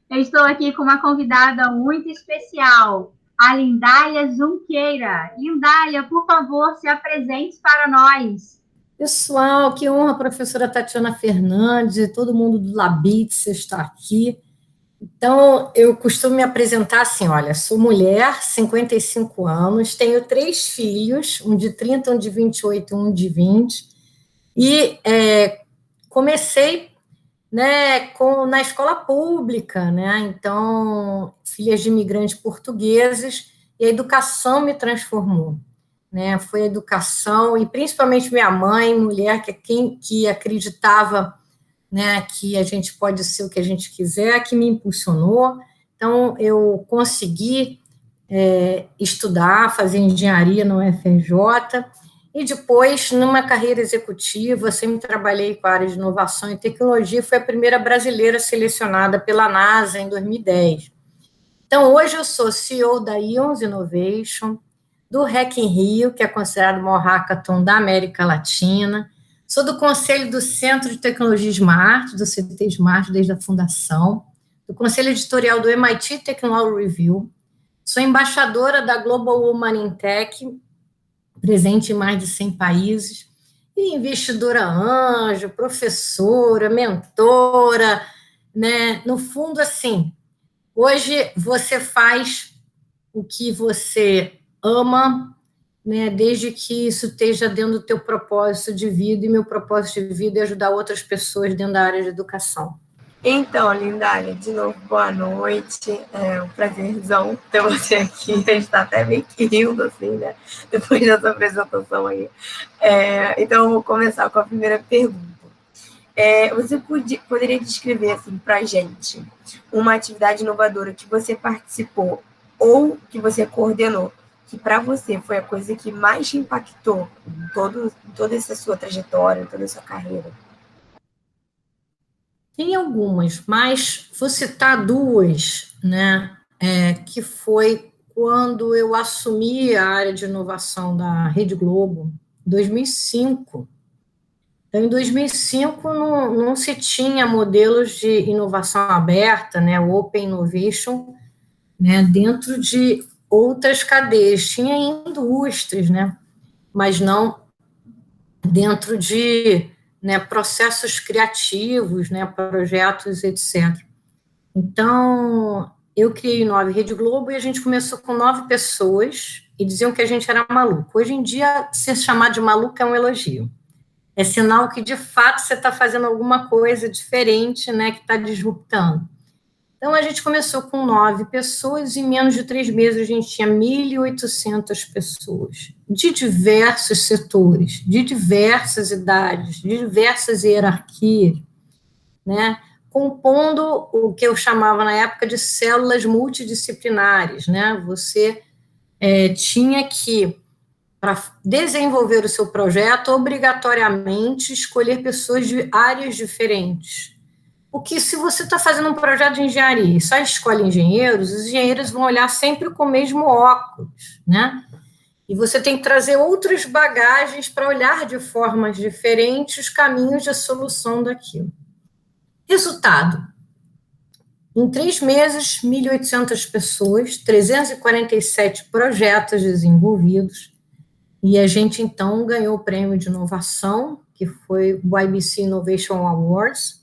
Eu estou aqui com uma convidada muito especial, a Lindália Zunqueira. Lindália, por favor, se apresente para nós. Pessoal, que honra, professora Tatiana Fernandes, todo mundo do Labits está aqui. Então, eu costumo me apresentar assim, olha, sou mulher, 55 anos, tenho 3 filhos, um de 30, um de 28, um de 20, e comecei, né, na escola pública, né, então, filhas de imigrantes portugueses, e a educação me transformou, né, foi a educação, e principalmente minha mãe, mulher que acreditava, né, que a gente pode ser o que a gente quiser, que me impulsionou. Então, eu consegui estudar, fazer engenharia no UFRJ, e depois, numa carreira executiva, sempre trabalhei com a área de inovação e tecnologia, fui a primeira brasileira selecionada pela NASA em 2010. Então, hoje eu sou CEO da Ions Innovation, do Hack in Rio, que é considerado o maior hackathon da América Latina. Sou do Conselho do Centro de Tecnologia Smart, do CT Smart, desde a fundação. Do Conselho Editorial do MIT Technology Review. Sou embaixadora da Global Woman in Tech, presente em mais de 100 países. E investidora anjo, professora, mentora, né? No fundo, assim, hoje você faz o que você ama, né, desde que isso esteja dentro do teu propósito de vida, e meu propósito de vida é ajudar outras pessoas dentro da área de educação. Então, Lindália, de novo, boa noite. É um prazerzão ter você aqui. A gente está até meio que rindo, assim, né? Depois dessa apresentação aí. Então, eu vou começar com a primeira pergunta. Você poderia descrever, assim, para a gente uma atividade inovadora que você participou ou que você coordenou, que para você foi a coisa que mais te impactou em toda essa sua trajetória, em toda a sua carreira? Tem algumas, mas vou citar duas, né, que foi quando eu assumi a área de inovação da Rede Globo, em 2005. Então, em 2005, não se tinha modelos de inovação aberta, né, o Open Innovation, né, dentro de outras cadeias. Tinha indústrias, né, mas não dentro de, né, processos criativos, né, projetos, etc. Então, eu criei 9 Rede Globo e a gente começou com 9 pessoas e diziam que a gente era maluco. Hoje em dia, ser chamado de maluco é um elogio. É sinal que, de fato, você está fazendo alguma coisa diferente, né, que está disruptando. Então, a gente começou com 9 pessoas e em menos de 3 meses a gente tinha 1.800 pessoas, de diversos setores, de diversas idades, de diversas hierarquias, né, compondo o que eu chamava na época de células multidisciplinares, né, você tinha que, para desenvolver o seu projeto, obrigatoriamente escolher pessoas de áreas diferentes. Porque se você está fazendo um projeto de engenharia e só escolhe engenheiros, os engenheiros vão olhar sempre com o mesmo óculos, né? E você tem que trazer outras bagagens para olhar de formas diferentes os caminhos de solução daquilo. Resultado: em 3 meses, 1.800 pessoas, 347 projetos desenvolvidos, e a gente, então, ganhou o prêmio de inovação, que foi o IBC Innovation Awards,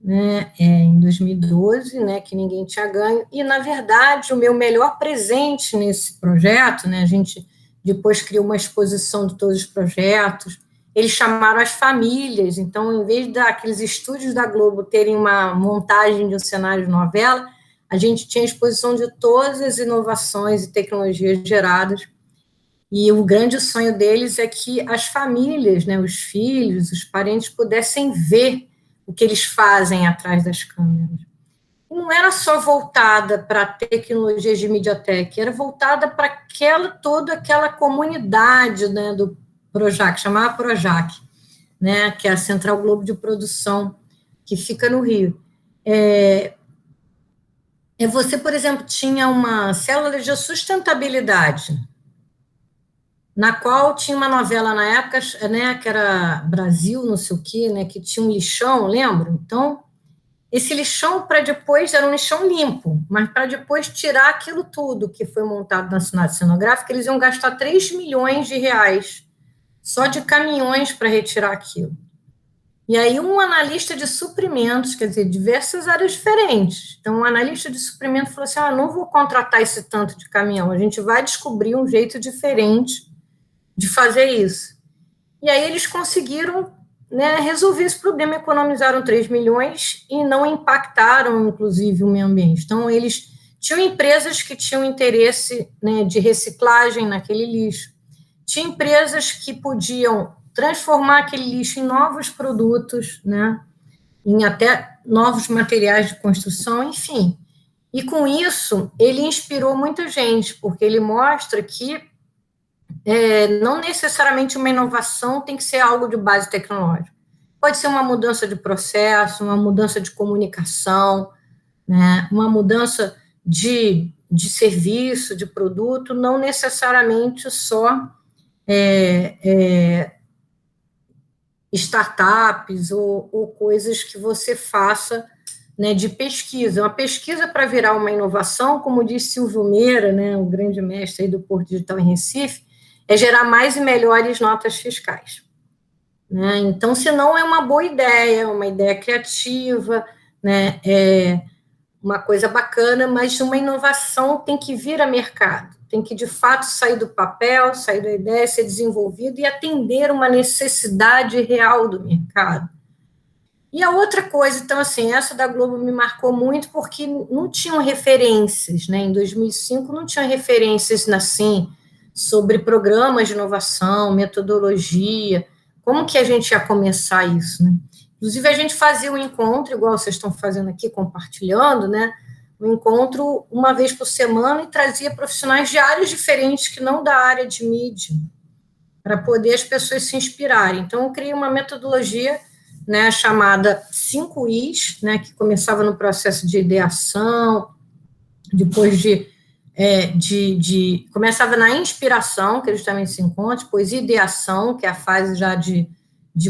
né, em 2012, né, que ninguém tinha ganho, e, na verdade, o meu melhor presente nesse projeto, né, a gente depois criou uma exposição de todos os projetos, eles chamaram as famílias, então, em vez daqueles estúdios da Globo terem uma montagem de um cenário de novela, a gente tinha exposição de todas as inovações e tecnologias geradas, e o grande sonho deles é que as famílias, né, os filhos, os parentes, pudessem ver o que eles fazem atrás das câmeras. E não era só voltada para tecnologias de MediaTek, era voltada para toda aquela comunidade, né, do Projac, chamava Projac, né, que é a Central Globo de Produção, que fica no Rio. Você, por exemplo, tinha uma célula de sustentabilidade, na qual tinha uma novela na época, né, que era Brasil, não sei o quê, né, que tinha um lixão, lembra? Então, esse lixão para depois, era um lixão limpo, mas para depois tirar aquilo tudo que foi montado na cidade cenográfica, eles iam gastar 3 milhões de reais só de caminhões para retirar aquilo. E aí um analista de suprimentos, quer dizer, diversas áreas diferentes. Então, um analista de suprimento falou assim, não vou contratar esse tanto de caminhão, a gente vai descobrir um jeito diferente de fazer isso. E aí eles conseguiram, né, resolver esse problema, economizaram 3 milhões e não impactaram, inclusive, o meio ambiente. Então, eles tinham empresas que tinham interesse, né, de reciclagem naquele lixo, tinha empresas que podiam transformar aquele lixo em novos produtos, né, em até novos materiais de construção, enfim. E, com isso, ele inspirou muita gente, porque ele mostra que não necessariamente uma inovação tem que ser algo de base tecnológica. Pode ser uma mudança de processo, uma mudança de comunicação, né, uma mudança de serviço, de produto, não necessariamente só startups ou coisas que você faça, né, de pesquisa. Uma pesquisa para virar uma inovação, como disse Silvio Meira, né, o grande mestre aí do Porto Digital em Recife, é gerar mais e melhores notas fiscais. Né? Então, se não é uma boa ideia, uma ideia criativa, né, é uma coisa bacana, mas uma inovação tem que vir a mercado, tem que, de fato, sair do papel, sair da ideia, ser desenvolvido e atender uma necessidade real do mercado. E a outra coisa, então, assim, essa da Globo me marcou muito porque não tinham referências, né? Em 2005 não tinha referências, assim, sobre programas de inovação, metodologia, como que a gente ia começar isso, né? Inclusive, a gente fazia um encontro, igual vocês estão fazendo aqui, compartilhando, né? Um encontro uma vez por semana e trazia profissionais de áreas diferentes que não da área de mídia, para poder as pessoas se inspirarem. Então, eu criei uma metodologia, né, chamada 5 Is, né, que começava no processo de ideação, depois começava na inspiração, que é justamente esse encontro, depois ideação, que é a fase já de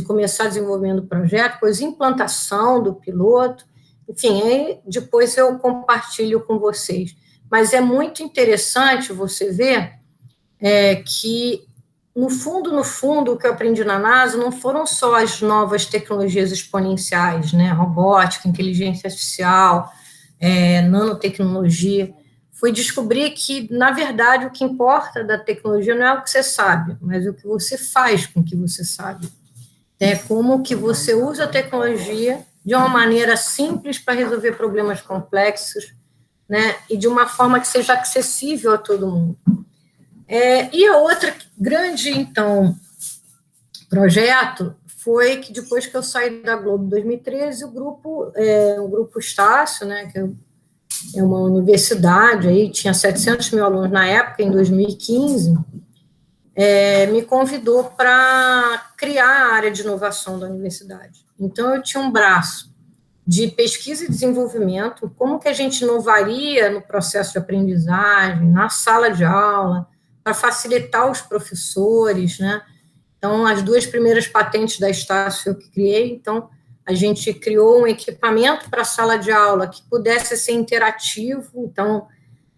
começar desenvolvendo o projeto, depois implantação do piloto, enfim, aí depois eu compartilho com vocês. Mas é muito interessante você ver que, no fundo, o que eu aprendi na NASA não foram só as novas tecnologias exponenciais, né, robótica, inteligência artificial, nanotecnologia, foi descobrir que, na verdade, o que importa da tecnologia não é o que você sabe, mas o que você faz com o que você sabe. É como que você usa a tecnologia de uma maneira simples para resolver problemas complexos, né, e de uma forma que seja acessível a todo mundo. E a outra grande, então, projeto foi que, depois que eu saí da Globo em 2013, o grupo Estácio, né, que é uma universidade, aí tinha 700 mil alunos na época, em 2015, me convidou para criar a área de inovação da universidade. Então, eu tinha um braço de pesquisa e desenvolvimento, como que a gente inovaria no processo de aprendizagem, na sala de aula, para facilitar os professores, né? Então, as 2 primeiras patentes da Estácio eu que criei, então, a gente criou um equipamento para a sala de aula que pudesse ser interativo, então,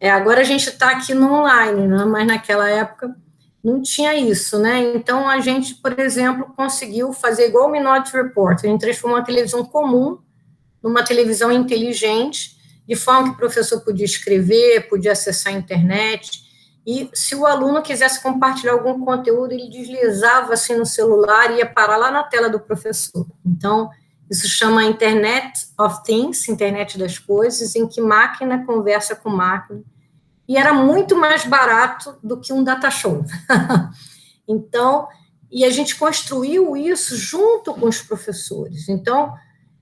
agora a gente está aqui no online, né? Mas naquela época não tinha isso, né? Então, a gente, por exemplo, conseguiu fazer igual o Minority Report, a gente transformou uma televisão comum numa televisão inteligente, de forma que o professor podia escrever, podia acessar a internet, e se o aluno quisesse compartilhar algum conteúdo, ele deslizava assim no celular e ia parar lá na tela do professor. Então, isso chama Internet of Things, internet das coisas, em que máquina conversa com máquina, e era muito mais barato do que um data show. Então, e a gente construiu isso junto com os professores. Então,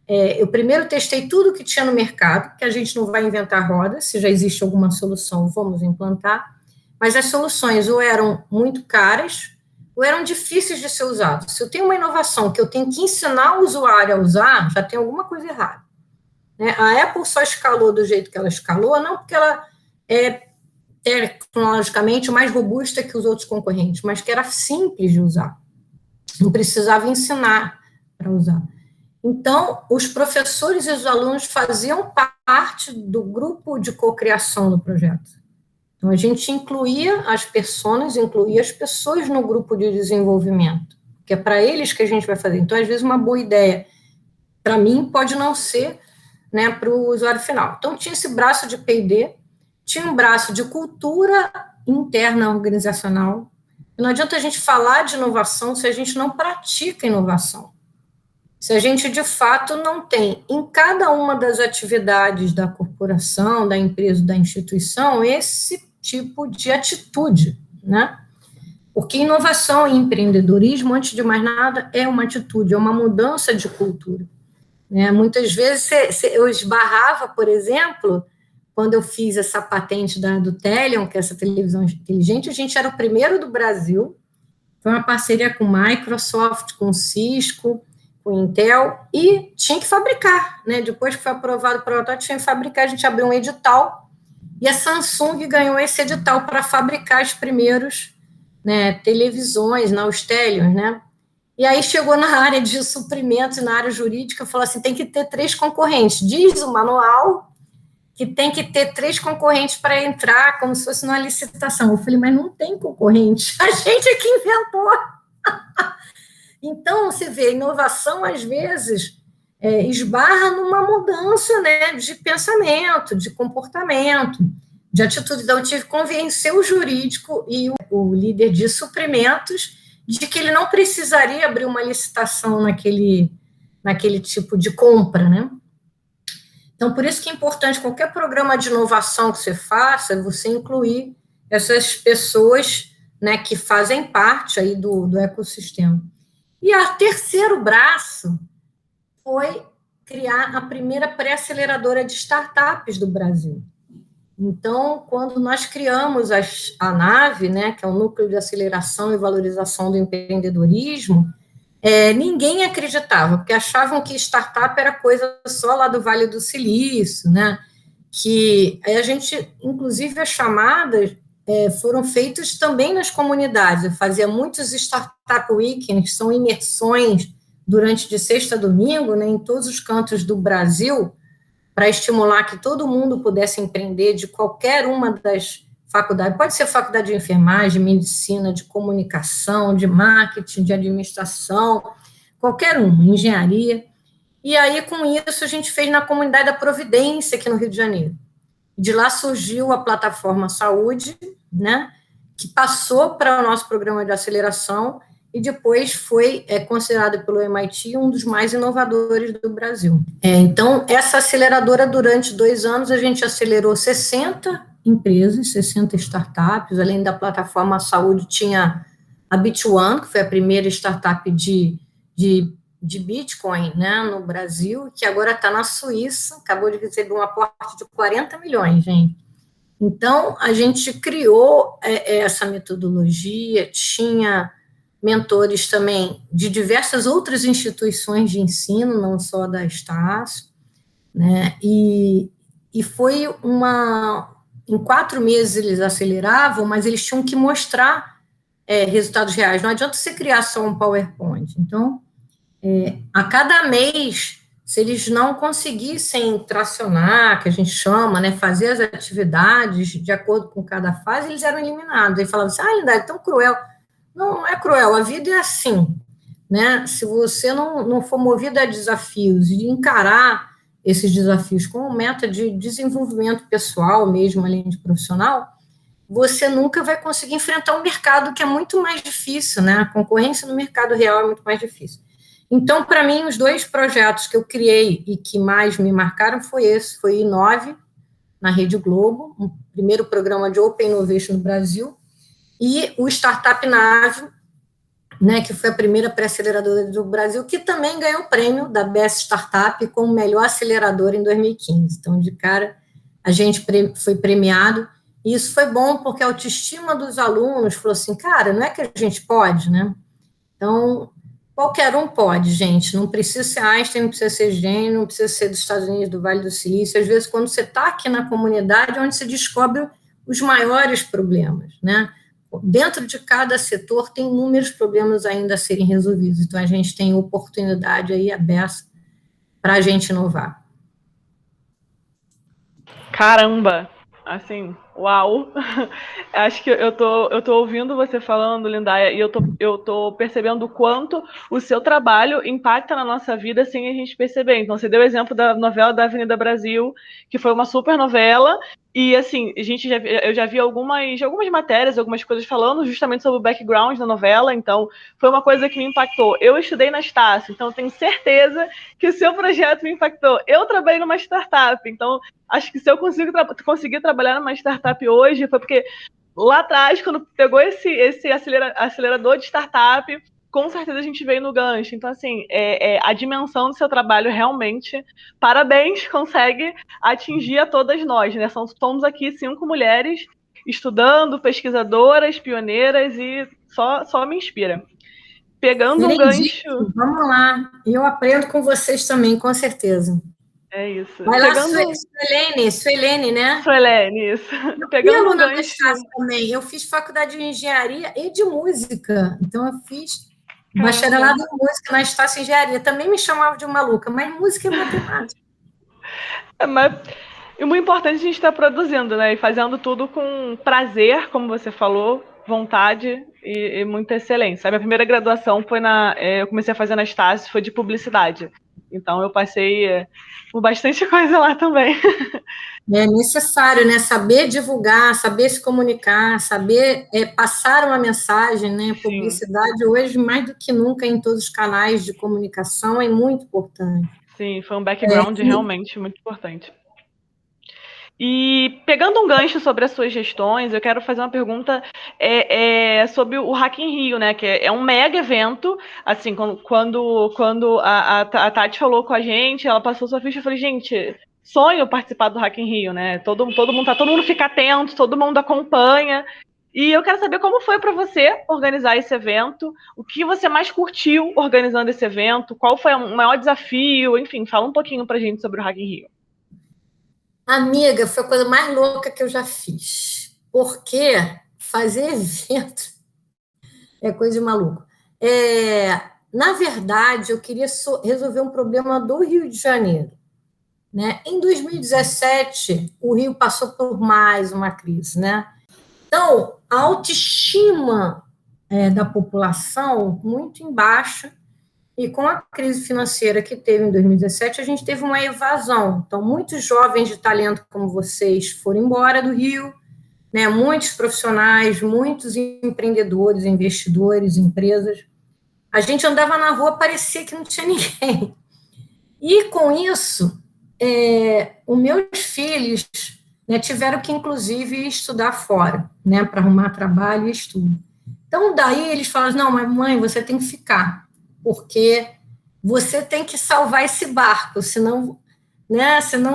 eu primeiro testei tudo que tinha no mercado, que a gente não vai inventar roda, se já existe alguma solução, vamos implantar, mas as soluções ou eram muito caras, ou eram difíceis de ser usadas. Se eu tenho uma inovação que eu tenho que ensinar o usuário a usar, já tem alguma coisa errada. A Apple só escalou do jeito que ela escalou, não porque ela é tecnologicamente mais robusta que os outros concorrentes, mas que era simples de usar. Não precisava ensinar para usar. Então, os professores e os alunos faziam parte do grupo de cocriação do projeto. Então, a gente incluía as pessoas no grupo de desenvolvimento, que é para eles que a gente vai fazer. Então, às vezes, uma boa ideia, para mim, pode não ser, né, para o usuário final. Então, tinha esse braço de P&D, tinha um braço de cultura interna organizacional. Não adianta a gente falar de inovação se a gente não pratica inovação. Se a gente, de fato, não tem em cada uma das atividades da corporação, da empresa, da instituição, esse tipo de atitude, né? Porque inovação e empreendedorismo, antes de mais nada, é uma atitude, é uma mudança de cultura. Né? Muitas vezes eu esbarrava, por exemplo, quando eu fiz essa patente do Telion, que é essa televisão inteligente, a gente era o primeiro do Brasil, foi uma parceria com Microsoft, com Cisco, com Intel, e tinha que fabricar, né? Depois que foi aprovado o protótipo, tinha que fabricar, a gente abriu um edital, e a Samsung ganhou esse edital para fabricar os primeiros, né, televisões, os Telions, né? E aí chegou na área de suprimentos, na área jurídica, falou assim, tem que ter 3 concorrentes. Diz o manual que tem que ter 3 concorrentes para entrar, como se fosse numa licitação. Eu falei, mas não tem concorrente, a gente é que inventou. Então, você vê, a inovação, às vezes, esbarra numa mudança, né, de pensamento, de comportamento, de atitude. Então, eu tive que convencer o jurídico e o líder de suprimentos de que ele não precisaria abrir uma licitação naquele tipo de compra, né? Então, por isso que é importante, qualquer programa de inovação que você faça, você incluir essas pessoas, né, que fazem parte aí do ecossistema. E o terceiro braço foi criar a primeira pré-aceleradora de startups do Brasil. Então, quando nós criamos a NAVE, né, que é o Núcleo de Aceleração e Valorização do Empreendedorismo, ninguém acreditava, porque achavam que startup era coisa só lá do Vale do Silício, né, que a gente, inclusive, as chamadas foram feitas também nas comunidades. Eu fazia muitos Startup Weekends, que são imersões durante de sexta a domingo, né, em todos os cantos do Brasil, para estimular que todo mundo pudesse empreender de qualquer uma das faculdades. Pode ser faculdade de enfermagem, de medicina, de comunicação, de marketing, de administração, qualquer uma, engenharia. E aí, com isso, a gente fez na comunidade da Providência, aqui no Rio de Janeiro. De lá surgiu a plataforma Saúde, né, que passou para o nosso programa de aceleração e depois foi considerado pelo MIT um dos mais inovadores do Brasil. Então, essa aceleradora, durante 2 anos, a gente acelerou 60 empresas, 60 startups, além da plataforma Saúde, tinha a Bit1, que foi a primeira startup de Bitcoin, né, no Brasil, que agora está na Suíça, acabou de receber um aporte de 40 milhões, gente. Então, a gente criou essa metodologia, tinha mentores também de diversas outras instituições de ensino, não só da Estácio, né, e foi em 4 meses eles aceleravam, mas eles tinham que mostrar resultados reais, não adianta você criar só um PowerPoint. Então, a cada mês, se eles não conseguissem tracionar, que a gente chama, né, fazer as atividades de acordo com cada fase, eles eram eliminados. Aí falavam assim, Linda, é tão cruel. Não é cruel, a vida é assim, né? Se você não for movido a desafios e encarar esses desafios como meta de desenvolvimento pessoal mesmo, além de profissional, você nunca vai conseguir enfrentar um mercado que é muito mais difícil, né? A concorrência no mercado real é muito mais difícil. Então, para mim, os 2 projetos que eu criei e que mais me marcaram foi o Inove, na Rede Globo, o primeiro programa de Open Innovation no Brasil, e o Startup Nave, né, que foi a primeira pré-aceleradora do Brasil, que também ganhou o prêmio da Best Startup como melhor aceleradora em 2015. Então, de cara, a gente foi premiado, e isso foi bom, porque a autoestima dos alunos falou assim, cara, não é que a gente pode, né? Então, qualquer um pode, gente, não precisa ser Einstein, não precisa ser gênio, não precisa ser dos Estados Unidos, do Vale do Silício. Às vezes, quando você está aqui na comunidade, é onde você descobre os maiores problemas, né? Dentro de cada setor tem inúmeros problemas ainda a serem resolvidos, então a gente tem oportunidade aí aberta para a gente inovar. Caramba! Assim, uau! Acho que eu tô ouvindo você falando, Lindaia, e eu tô percebendo o quanto o seu trabalho impacta na nossa vida sem a gente perceber. Então, você deu o exemplo da novela da Avenida Brasil, que foi uma super novela, e assim, eu já vi algumas matérias, algumas coisas falando justamente sobre o background da novela, então foi uma coisa que me impactou. Eu estudei na Estácio, então tenho certeza que o seu projeto me impactou. Eu trabalhei numa startup, então acho que se eu conseguir trabalhar numa startup hoje, foi porque lá atrás, quando pegou esse acelerador de startup, com certeza a gente veio no gancho. Então, assim, a dimensão do seu trabalho realmente, parabéns, consegue atingir a todas nós, né? Somos aqui 5 mulheres estudando, pesquisadoras, pioneiras, e só me inspira. Pegando um gancho... Vamos lá, eu aprendo com vocês também, com certeza. É isso. Vai lá, Suelene, né? Suelene, isso. Pegando um gancho também. Eu fiz faculdade de engenharia e de música. Então, eu fiz bacharelado em música na Estácio Engenharia. Também me chamavam de maluca, mas música é matemática. E muito importante a gente estar produzindo, né? E fazendo tudo com prazer, como você falou, vontade e muita excelência. A minha primeira graduação foi eu comecei a fazer na Estácio, foi de publicidade. Então, eu passei por bastante coisa lá também. É necessário, né? Saber divulgar, saber se comunicar, saber passar uma mensagem, né? Sim. Publicidade hoje, mais do que nunca, em todos os canais de comunicação, é muito importante. Sim, foi um background realmente muito importante. E pegando um gancho sobre as suas gestões, eu quero fazer uma pergunta sobre o Hack in Rio, né? Que é um mega evento. Assim, quando a Tati falou com a gente, ela passou sua ficha, eu falei, gente, sonho participar do Hack in Rio, né? Todo mundo fica atento, todo mundo acompanha. E eu quero saber como foi para você organizar esse evento, o que você mais curtiu organizando esse evento, qual foi o maior desafio, enfim, fala um pouquinho pra gente sobre o Hack in Rio. Amiga, foi a coisa mais louca que eu já fiz. Porque fazer evento é coisa de maluco. Na verdade, eu queria resolver um problema do Rio de Janeiro. Né? Em 2017, o Rio passou por mais uma crise. Né? Então, a autoestima da população muito embaixo. E com a crise financeira que teve em 2017, a gente teve uma evasão. Então, muitos jovens de talento como vocês foram embora do Rio, né? Muitos profissionais, muitos empreendedores, investidores, empresas. A gente andava na rua, parecia que não tinha ninguém. E, com isso, os meus filhos, né, tiveram que, inclusive, estudar fora, né, para arrumar trabalho e estudo. Então, daí eles falaram, não, mas mãe, você tem que ficar, porque você tem que salvar esse barco, senão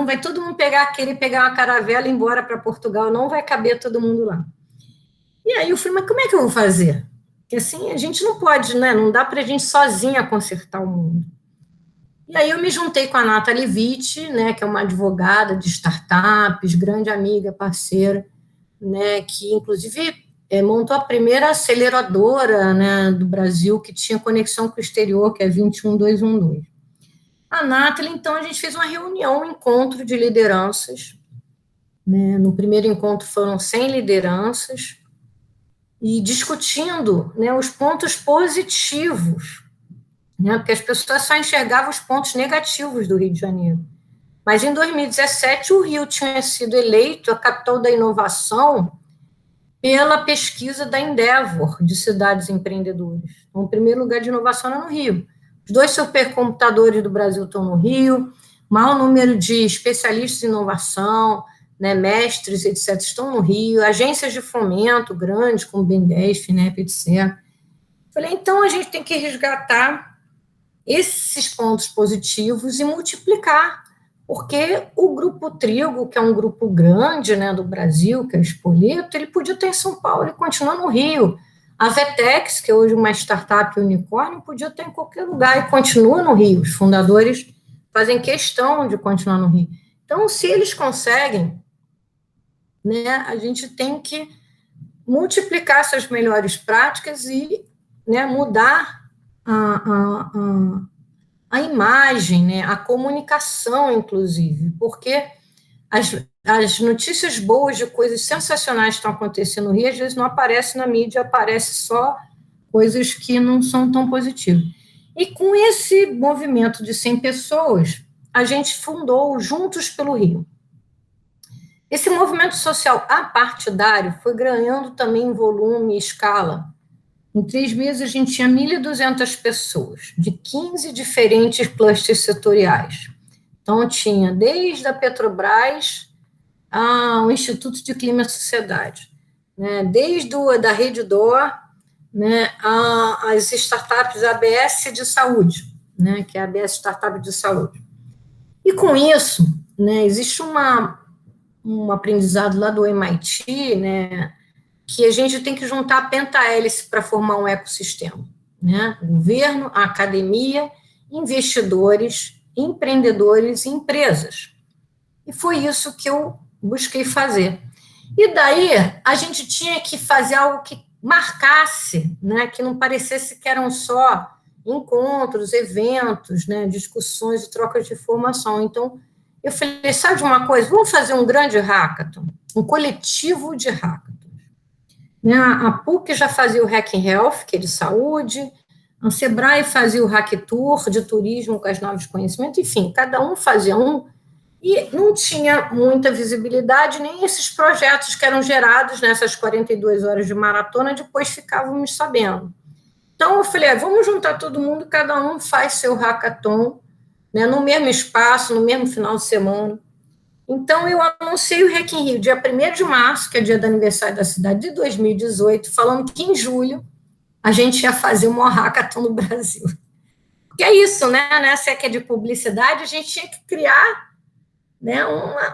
vai todo mundo querer pegar uma caravela e ir embora para Portugal, não vai caber todo mundo lá. E aí eu falei, mas como é que eu vou fazer? Porque assim, a gente não pode, né? Não dá para a gente sozinha consertar o mundo. E aí eu me juntei com a Nathalie Witt, né, que é uma advogada de startups, grande amiga, parceira, né, que inclusive montou a primeira aceleradora, né, do Brasil que tinha conexão com o exterior, que é 21212. A Nathalie, então, a gente fez uma reunião, um encontro de lideranças. Né, no primeiro encontro foram 100 lideranças, e discutindo, né, os pontos positivos, né, porque as pessoas só enxergavam os pontos negativos do Rio de Janeiro. Mas em 2017, o Rio tinha sido eleito a capital da inovação pela pesquisa da Endeavor, de cidades empreendedoras. Então, o primeiro lugar de inovação é no Rio. Os 2 supercomputadores do Brasil estão no Rio, o maior número de especialistas em inovação, né, mestres, etc., estão no Rio, agências de fomento grandes, como o BNDES, FINEP, etc. Falei, então a gente tem que resgatar esses pontos positivos e multiplicar, porque o Grupo Trigo, que é um grupo grande, né, do Brasil, que é o Spoleto, ele podia estar em São Paulo e continuar no Rio. A Vetex, que é hoje uma startup unicórnio, podia estar em qualquer lugar e continua no Rio. Os fundadores fazem questão de continuar no Rio. Então, se eles conseguem, né, a gente tem que multiplicar essas melhores práticas e, né, mudar a imagem, né, a comunicação, inclusive, porque as notícias boas de coisas sensacionais que estão acontecendo no Rio, às vezes não aparecem na mídia, aparece só coisas que não são tão positivas. E com esse movimento de 100 pessoas, a gente fundou o Juntos pelo Rio. Esse movimento social apartidário foi ganhando também volume e escala. Em 3 meses, a gente tinha 1.200 pessoas, de 15 diferentes clusters setoriais. Então, tinha desde a Petrobras ao Instituto de Clima e Sociedade, né, desde da Rede D'Or, né, as startups ABS de saúde, né, que é a ABS Startup de Saúde. E com isso, né, existe um aprendizado lá do MIT, né, que a gente tem que juntar a pentahélice para formar um ecossistema, né, governo, academia, investidores, empreendedores e empresas. E foi isso que eu busquei fazer. E daí, a gente tinha que fazer algo que marcasse, né, que não parecesse que eram só encontros, eventos, né, discussões e trocas de informação. Então, eu falei, sabe de uma coisa? Vamos fazer um grande hackathon, um coletivo de hackathons. Né, a PUC já fazia o Hack in Health, que é de saúde, a Sebrae fazia o Hack Tour, de turismo com as novos conhecimentos, enfim, cada um fazia um, e não tinha muita visibilidade, nem esses projetos que eram gerados nessas 42 horas de maratona, depois ficávamos sabendo. Então, eu falei, vamos juntar todo mundo, cada um faz seu hackathon, né, no mesmo espaço, no mesmo final de semana. Então, eu anunciei o Hack in Rio, dia 1º de março, que é dia do aniversário da cidade, de 2018, falando que em julho a gente ia fazer o maior hackathon no Brasil. Porque é isso, né? Se é que é de publicidade, a gente tinha que criar, né,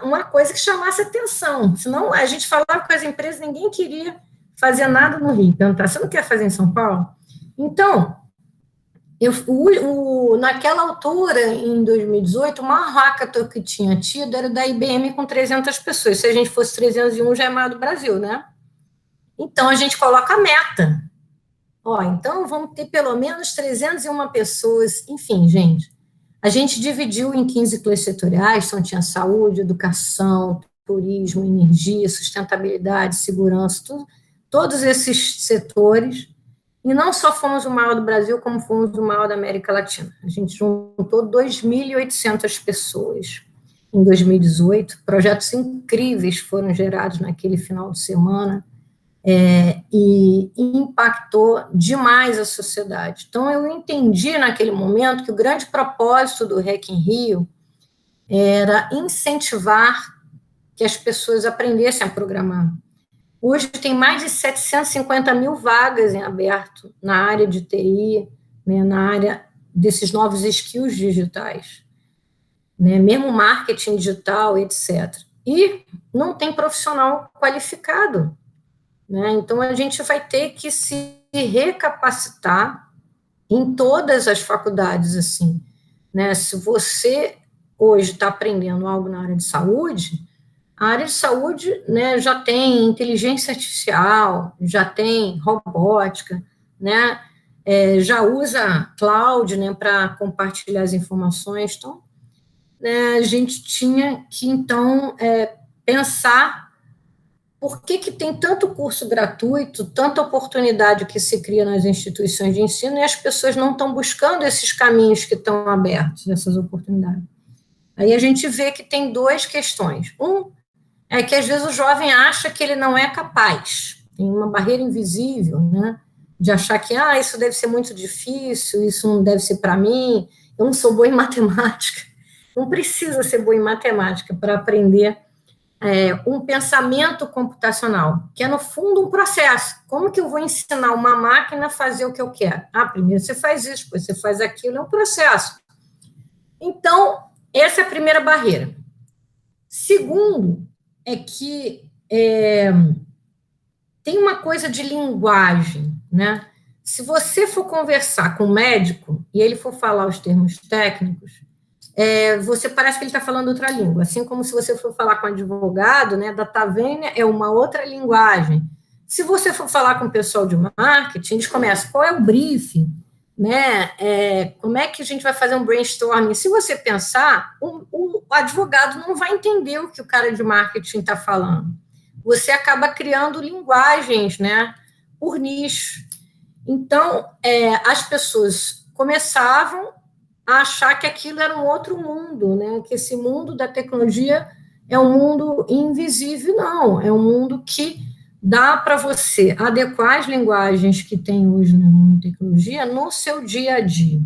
uma coisa que chamasse atenção. Senão, a gente falava com as empresas, ninguém queria fazer nada no Rio. Perguntar, você não quer fazer em São Paulo? Então, naquela altura, em 2018, o maior hackathon que tinha tido era da IBM com 300 pessoas. Se a gente fosse 301, já é maior do Brasil, né? Então, a gente coloca a meta. Então, vamos ter pelo menos 301 pessoas. Enfim, gente, a gente dividiu em 15 clusters setoriais, então tinha saúde, educação, turismo, energia, sustentabilidade, segurança, todos esses setores. E não só fomos o maior do Brasil, como fomos o maior da América Latina. A gente juntou 2.800 pessoas em 2018. Projetos incríveis foram gerados naquele final de semana e impactou demais a sociedade. Então, eu entendi naquele momento que o grande propósito do Hack in Rio era incentivar que as pessoas aprendessem a programar. Hoje tem mais de 750 mil vagas em aberto na área de TI, né, na área desses novos skills digitais, né, mesmo marketing digital, etc. E não tem profissional qualificado. Né, então, a gente vai ter que se recapacitar em todas as faculdades, assim. Né, se você hoje está aprendendo algo na área de saúde, a área de saúde, né, já tem inteligência artificial, já tem robótica, né, já usa cloud, né, para compartilhar as informações. Então, a gente tinha que, então, pensar por que tem tanto curso gratuito, tanta oportunidade que se cria nas instituições de ensino e as pessoas não estão buscando esses caminhos que estão abertos, essas oportunidades. Aí a gente vê que tem 2 questões. É que, às vezes, o jovem acha que ele não é capaz. Tem uma barreira invisível, né, de achar que, isso deve ser muito difícil, isso não deve ser para mim, eu não sou boa em matemática. Não precisa ser boa em matemática para aprender um pensamento computacional, que é, no fundo, um processo. Como que eu vou ensinar uma máquina a fazer o que eu quero? Primeiro você faz isso, depois você faz aquilo, é um processo. Então, essa é a primeira barreira. Segundo, é que tem uma coisa de linguagem, né? Se você for conversar com um médico e ele for falar os termos técnicos, você parece que ele está falando outra língua, assim como se você for falar com um advogado, né, data vênia é uma outra linguagem. Se você for falar com o pessoal de marketing, eles começam, qual é o briefing? né? Como é que a gente vai fazer um brainstorming? Se você pensar, o advogado não vai entender o que o cara de marketing está falando. Você acaba criando linguagens, né, por nicho. Então, as pessoas começavam a achar que aquilo era um outro mundo, né, que esse mundo da tecnologia é um mundo invisível. Não, é um mundo que dá para você adequar as linguagens que tem hoje na tecnologia no seu dia a dia.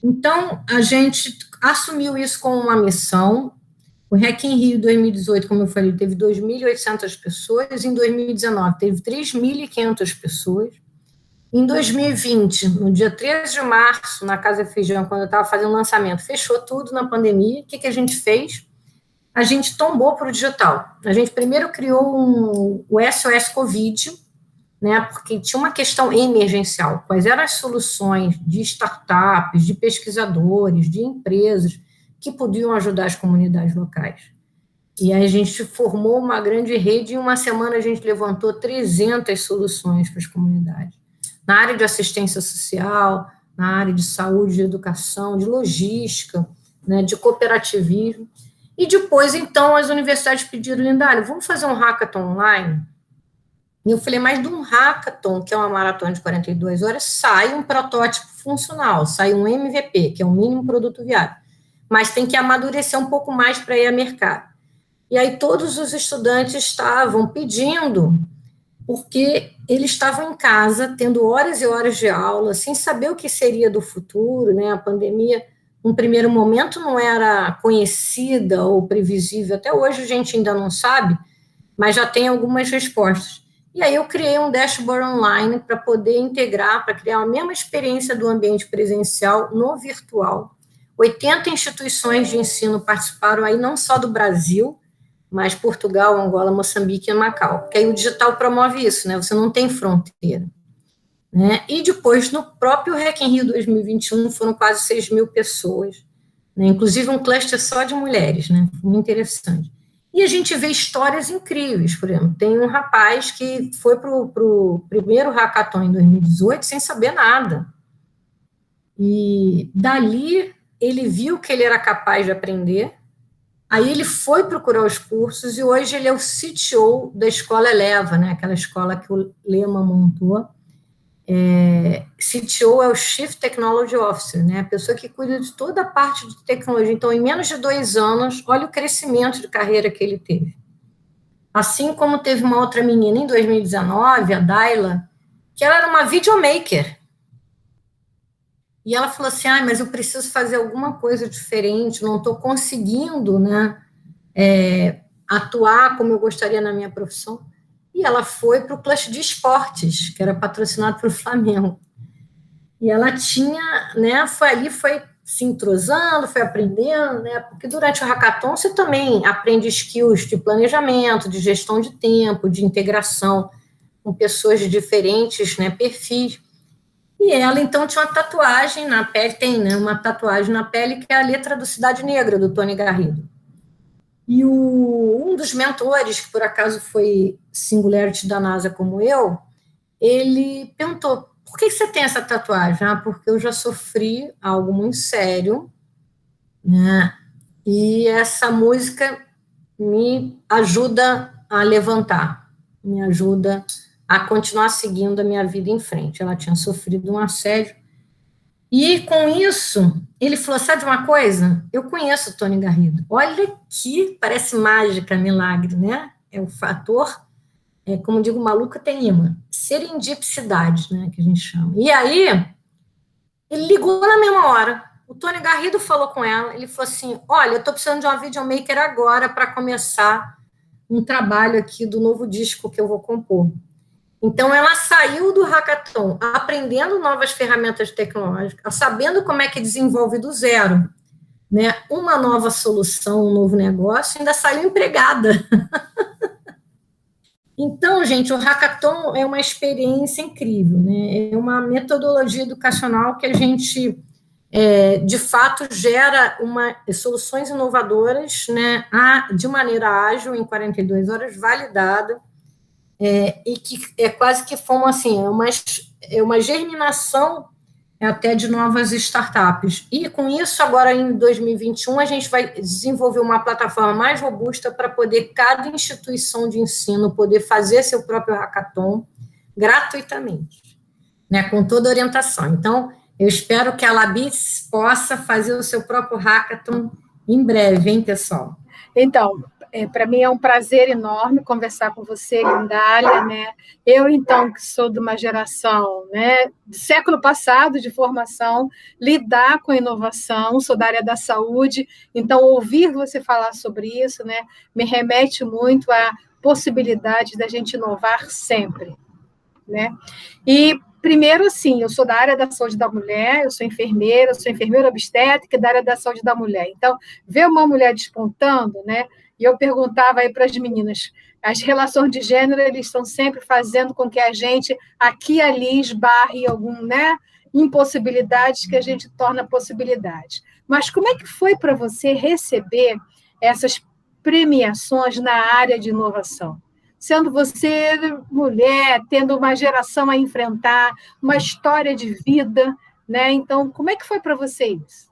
Então, a gente assumiu isso como uma missão. O REC em Rio 2018, como eu falei, teve 2.800 pessoas, em 2019 teve 3.500 pessoas. Em 2020, no dia 13 de março, na Casa Feijão, quando eu estava fazendo o lançamento, fechou tudo na pandemia. O que a gente fez? A gente tombou para o digital. A gente primeiro criou o SOS Covid, né, porque tinha uma questão emergencial. Quais eram as soluções de startups, de pesquisadores, de empresas que podiam ajudar as comunidades locais? E aí a gente formou uma grande rede e em uma semana a gente levantou 300 soluções para as comunidades. Na área de assistência social, na área de saúde, de educação, de logística, né, de cooperativismo. E depois, então, as universidades pediram, Lindália, vamos fazer um hackathon online? E eu falei, mas de um hackathon, que é uma maratona de 42 horas, sai um protótipo funcional, sai um MVP, que é o mínimo produto viável. Mas tem que amadurecer um pouco mais para ir a mercado. E aí todos os estudantes estavam pedindo, porque eles estavam em casa, tendo horas e horas de aula, sem saber o que seria do futuro, né? A pandemia, num primeiro momento, não era conhecida ou previsível. Até hoje a gente ainda não sabe, mas já tem algumas respostas. E aí eu criei um dashboard online para poder integrar, para criar a mesma experiência do ambiente presencial no virtual. 80 instituições de ensino participaram aí, não só do Brasil, mas Portugal, Angola, Moçambique e Macau. Porque aí o digital promove isso, né? Você não tem fronteira. Né? E depois, no próprio REC em Rio 2021, foram quase 6.000 pessoas, né? Inclusive um cluster só de mulheres, né? Foi muito interessante. E a gente vê histórias incríveis, por exemplo, tem um rapaz que foi para o primeiro hackathon em 2018 sem saber nada. E dali ele viu que ele era capaz de aprender, aí ele foi procurar os cursos e hoje ele é o CTO da Escola Eleva, né? Aquela escola que o Lema montou. CTO é o Chief Technology Officer, né, a pessoa que cuida de toda a parte de tecnologia. Então, em menos de 2 anos, olha o crescimento de carreira que ele teve. Assim como teve uma outra menina em 2019, a Daila, que ela era uma videomaker. E ela falou assim, mas eu preciso fazer alguma coisa diferente, não estou conseguindo, né, atuar como eu gostaria na minha profissão. E ela foi para o cluster de esportes, que era patrocinado pelo Flamengo. E ela tinha, né, foi se entrosando, foi aprendendo, né, porque durante o hackathon você também aprende skills de planejamento, de gestão de tempo, de integração com pessoas de diferentes, né, perfis. E ela, então, tinha uma tatuagem na pele, tem, né, uma tatuagem na pele que é a letra do Cidade Negra, do Tony Garrido. E um dos mentores, que por acaso foi Singularity da NASA como eu, ele perguntou, por que você tem essa tatuagem? Porque eu já sofri algo muito sério, né? E essa música me ajuda a levantar, me ajuda a continuar seguindo a minha vida em frente. Ela tinha sofrido um assédio. E com isso, ele falou, sabe de uma coisa? Eu conheço o Tony Garrido. Olha que parece mágica, milagre, né? É o fator, como digo, maluca tem imã. Serendipicidade, né, que a gente chama. E aí, ele ligou na mesma hora. O Tony Garrido falou com ela, ele falou assim, olha, eu estou precisando de uma videomaker agora para começar um trabalho aqui do novo disco que eu vou compor. Então, ela saiu do hackathon aprendendo novas ferramentas tecnológicas, sabendo como é que desenvolve do zero, né, uma nova solução, um novo negócio, ainda saiu empregada. Então, gente, o hackathon é uma experiência incrível, né, é uma metodologia educacional que a gente, de fato, gera soluções inovadoras, né, de maneira ágil, em 42 horas, validada, e que é quase que assim, é uma germinação até de novas startups. E com isso, agora em 2021, a gente vai desenvolver uma plataforma mais robusta para poder cada instituição de ensino poder fazer seu próprio hackathon gratuitamente, né, com toda a orientação. Então, eu espero que a Labits possa fazer o seu próprio hackathon em breve, hein, pessoal? Então, para mim é um prazer enorme conversar com você, Lindália, né? Eu, então, que sou de uma geração, né, do século passado de formação, lidar com inovação, sou da área da saúde, então ouvir você falar sobre isso, né, me remete muito à possibilidade da gente inovar sempre, né? E primeiro, assim, eu sou da área da saúde da mulher, eu sou enfermeira obstétrica da área da saúde da mulher. Então, ver uma mulher despontando, né? E eu perguntava aí para as meninas, as relações de gênero, eles estão sempre fazendo com que a gente, aqui e ali, esbarre algum, né? Impossibilidades que a gente torna possibilidade. Mas como é que foi para você receber essas premiações na área de inovação? Sendo você mulher, tendo uma geração a enfrentar, uma história de vida, né? Então, como é que foi para você isso?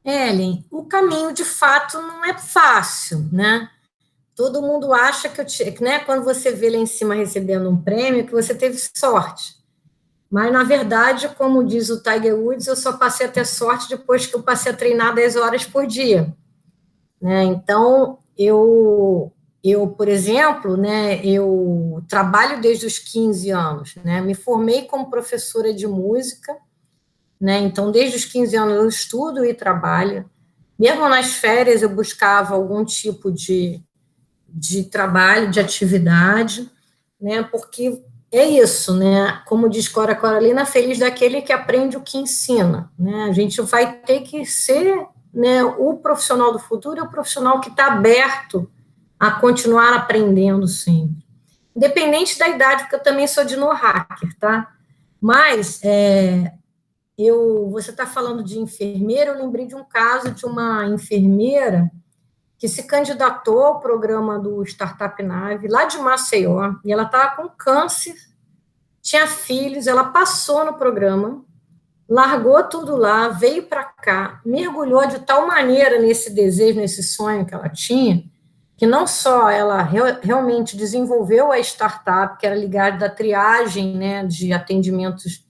Ellen, o caminho, de fato, não é fácil, né? Todo mundo acha que, né, quando você vê lá em cima recebendo um prêmio, que você teve sorte. Mas, na verdade, como diz o Tiger Woods, eu só passei a ter sorte depois que eu passei a treinar 10 horas por dia, né? Então, eu, por exemplo, né, eu trabalho desde os 15 anos, né? Me formei como professora de música, né? Então, desde os 15 anos eu estudo e trabalho. Mesmo nas férias, eu buscava algum tipo de trabalho, de atividade, né? Porque é isso, né? Como diz Cora Coralina, feliz daquele que aprende o que ensina, né? A gente vai ter que ser, né, o profissional do futuro, é o profissional que está aberto a continuar aprendendo sempre. Independente da idade, porque eu também sou de no-hacker, tá? Mas, você está falando de enfermeira, eu lembrei de um caso de uma enfermeira que se candidatou ao programa do Startup Nave, lá de Maceió, e ela estava com câncer, tinha filhos, ela passou no programa, largou tudo lá, veio para cá, mergulhou de tal maneira nesse desejo, nesse sonho que ela tinha, que não só ela realmente desenvolveu a startup, que era ligada à triagem, né, de atendimentos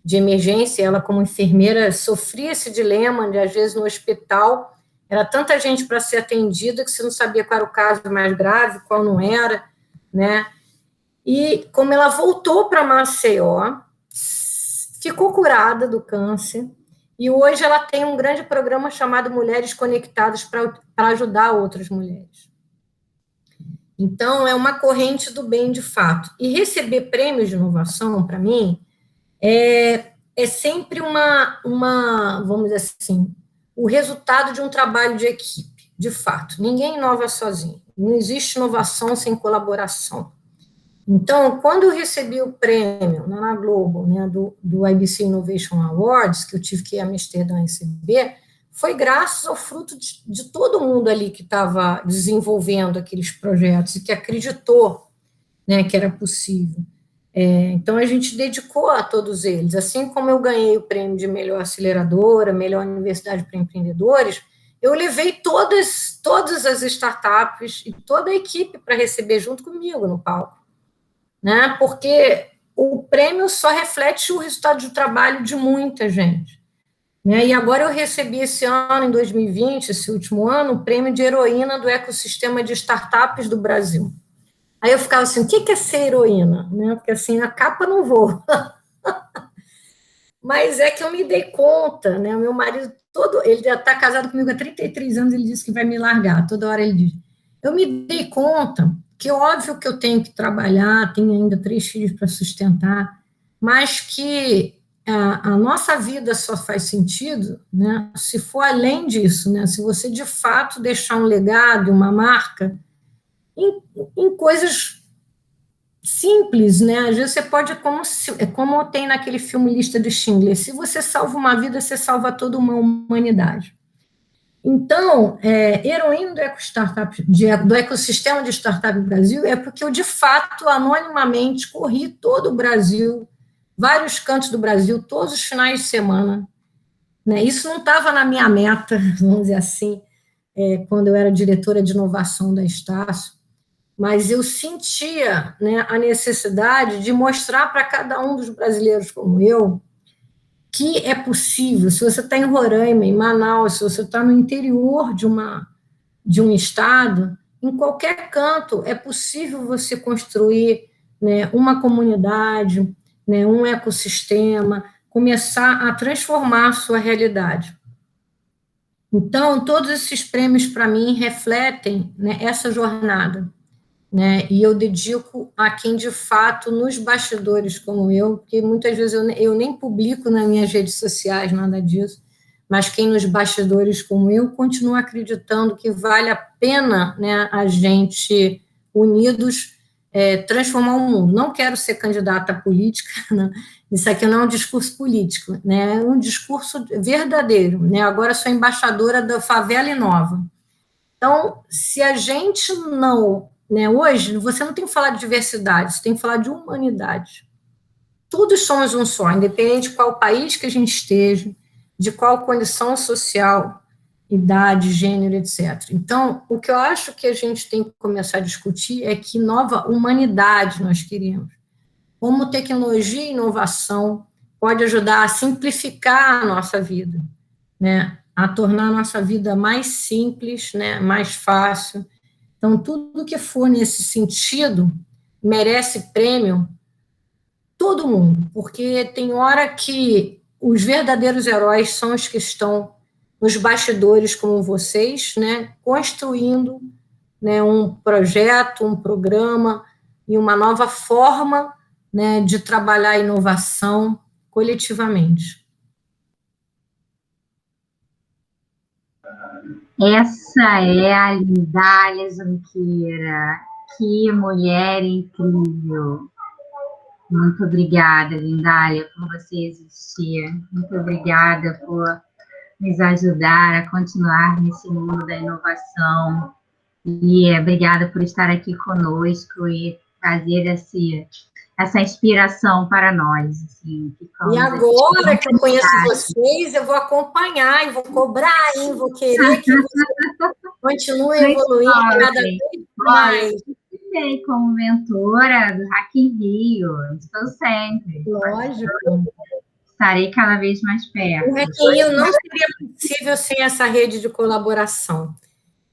de emergência, ela como enfermeira sofria esse dilema de, às vezes, no hospital, era tanta gente para ser atendida que você não sabia qual era o caso mais grave, qual não era, né? E como ela voltou para Maceió, ficou curada do câncer, e hoje ela tem um grande programa chamado Mulheres Conectadas para ajudar outras mulheres. Então, é uma corrente do bem de fato. E receber prêmios de inovação, para mim, é sempre vamos dizer assim, o resultado de um trabalho de equipe, de fato. Ninguém inova sozinho. Não existe inovação sem colaboração. Então, quando eu recebi o prêmio na Globo, né, do IBC Innovation Awards, que eu tive que ir a Amsterdã receber, foi graças ao fruto de todo mundo ali que estava desenvolvendo aqueles projetos e que acreditou, né, que era possível. Então, a gente dedicou a todos eles. Assim como eu ganhei o prêmio de melhor aceleradora, melhor universidade para empreendedores, eu levei todas as startups e toda a equipe para receber junto comigo no palco, né? Porque o prêmio só reflete o resultado do trabalho de muita gente, né? E agora eu recebi esse ano, em 2020, esse último ano, o prêmio de heroína do ecossistema de startups do Brasil. Aí eu ficava assim, o que é ser heroína? Né? Porque assim, a capa não voa. Mas é que eu me dei conta, né? O meu marido, ele já está casado comigo há 33 anos, ele disse que vai me largar, toda hora ele diz. Eu me dei conta que óbvio que eu tenho que trabalhar, tenho ainda 3 filhos para sustentar, mas que a nossa vida só faz sentido, né, se for além disso, né, se você de fato deixar um legado, uma marca, em coisas simples, né? Às vezes você pode, como tem naquele filme Lista de Schindler, se você salva uma vida, você salva toda uma humanidade. Então, heroína do ecossistema de startup no Brasil é porque eu, de fato, anonimamente, corri todo o Brasil vários cantos do Brasil, todos os finais de semana, né? Isso não estava na minha meta, vamos dizer assim, quando eu era diretora de inovação da Estácio, mas eu sentia, né, a necessidade de mostrar para cada um dos brasileiros como eu que é possível. Se você está em Roraima, em Manaus, se você está no interior de um estado, em qualquer canto é possível você construir, né, uma comunidade, né, um ecossistema, começar a transformar a sua realidade. Então, todos esses prêmios, para mim, refletem, né, essa jornada, né, e eu dedico a quem, de fato, nos bastidores como eu, porque muitas vezes eu nem publico nas minhas redes sociais nada disso, mas quem nos bastidores como eu continua acreditando que vale a pena, né, a gente, unidos, transformar o mundo. Não quero ser candidata à política, né? Isso aqui não é um discurso político, né? É um discurso verdadeiro, né? Agora sou embaixadora da Favela Inova. Então, se a gente não, né, hoje, você não tem que falar de diversidade, você tem que falar de humanidade. Todos somos um só, independente de qual país que a gente esteja, de qual condição social, idade, gênero, etc. Então, o que eu acho que a gente tem que começar a discutir é que nova humanidade nós queremos. Como tecnologia e inovação pode ajudar a simplificar a nossa vida, né? A tornar a nossa vida mais simples, né? Mais fácil. Então, tudo que for nesse sentido merece prêmio, todo mundo, porque tem hora que os verdadeiros heróis são os que estão nos bastidores como vocês, né, construindo, né, um projeto, um programa e uma nova forma, né, de trabalhar a inovação coletivamente. Essa é a Lindália Junqueira. Que mulher incrível. Muito obrigada, Lindália, por você existir. Muito obrigada por nos ajudar a continuar nesse mundo da inovação. E obrigada por estar aqui conosco e trazer essa inspiração para nós. Assim, e agora que eu conheço vocês, eu vou acompanhar e vou cobrar, hein? Vou querer que você continue evoluindo cada vez mais. Como mentora do Hack in Rio, estou sempre. Lógico. Estarei cada vez mais perto. O Hack in Rio não seria possível sem essa rede de colaboração.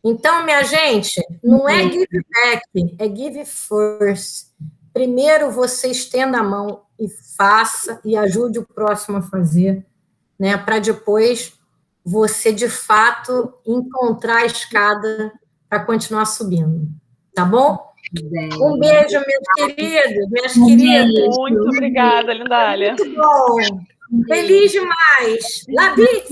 Então, minha gente, não é give back, é give first. Primeiro você estenda a mão e faça, e ajude o próximo a fazer, né, para depois você, de fato, encontrar a escada para continuar subindo. Tá bom? Um beijo, meus queridos, minhas queridas. Muito obrigada, Lindália. Muito bom. Feliz demais. Labix!